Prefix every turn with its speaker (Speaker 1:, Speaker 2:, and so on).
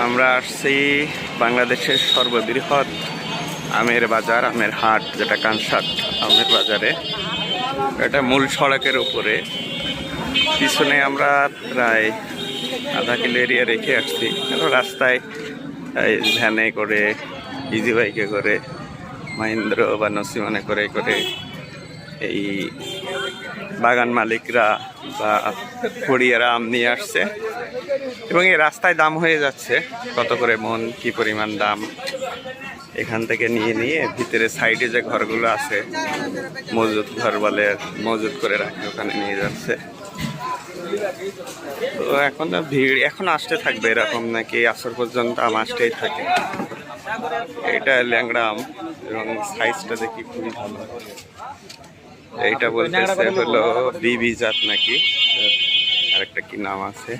Speaker 1: আমরা আসছি বাংলাদেশের সর্ববৃহৎ আমের বাজার, আমের হাট, যেটা কানসাট আমের বাজারে। এটা মূল সড়কের উপরে। পিছনে আমরা প্রায় আধা কিলো এরিয়া রেখে আসছি। রাস্তায় ভ্যানে করে, ইজি বাইকে করে, মহেন্দ্র বা নসিমনে করে করে এই বাগান মালিকরা বা ফড়িয়ারা আম নিয়ে আসছে এবং এই রাস্তায় দাম হয়ে যাচ্ছে কত করে মন, কি পরিমাণ দাম। এখান থেকে নিয়ে নিয়ে ভিতরে সাইডে যে ঘরগুলো আছে, মজুদ ঘর বলে, মজুদ করে রাখে, ওখানে নিয়ে যাচ্ছে। তো এখন ভিড় এখন আসতে থাকবে এরকম, নাকি আসর পর্যন্ত আম আসতেই থাকে। এটা ল্যাংড়া আম এবং সাইজটা দেখি খুবই ভালো। এইটা বলতেছে হলো বিবি জাত নাকি, আরেকটা কি নাম আছে।